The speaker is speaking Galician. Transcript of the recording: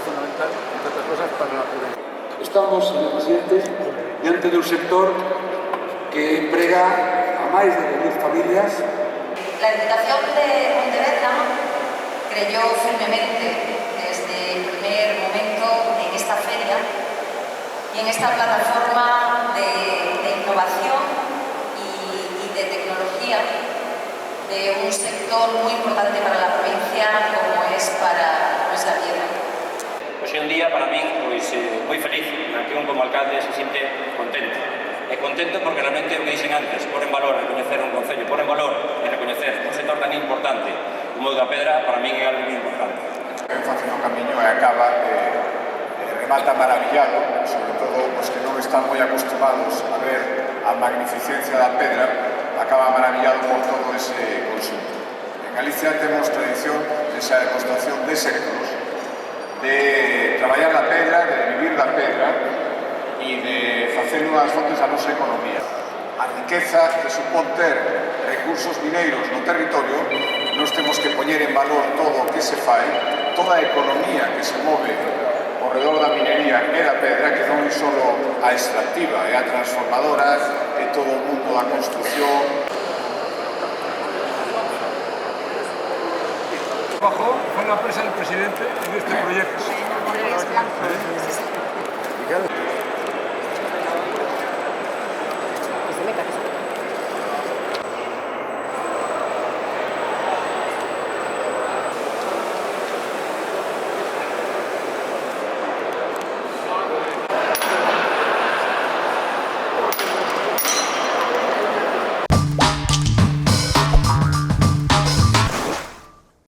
fundamental, entre otras cosas, para la prevención. Estamos, señor presidente, diante dun sector que emprega a máis de 10.000 familias. La Diputación de Pontevedra creyó firmemente desde el primer momento en esta feria y en esta plataforma de innovación y de tecnología de un sector muy importante para la provincia como es la Piedra. Hoxe un día, para min, moi feliz, que un como alcalde se siente contento. E contento porque realmente o que dixen antes, pon en valor, recoñecer un concello, pon en valor e recoñecer un sector tan importante como o da Pedra, para min é algo moi importante. Facendo o camiño e acaba remata maravillado, sobre todo os que non están moi acostumados a ver a magnificencia da Pedra, acaba maravillado por todo ese consumo. En Galicia temos tradición desa demostración de séculos de traballar na pedra, de vivir da pedra e de facer unhas fontes da nosa economía. A riqueza que supón ter recursos mineiros no territorio, nos temos que poñer en valor todo o que se fai, toda a economía que se move ao redor da minería e da pedra, que non é só a extractiva, é a transformadora, é todo o mundo da construcción. Trabajó, fue la empresa del presidente en este proyecto.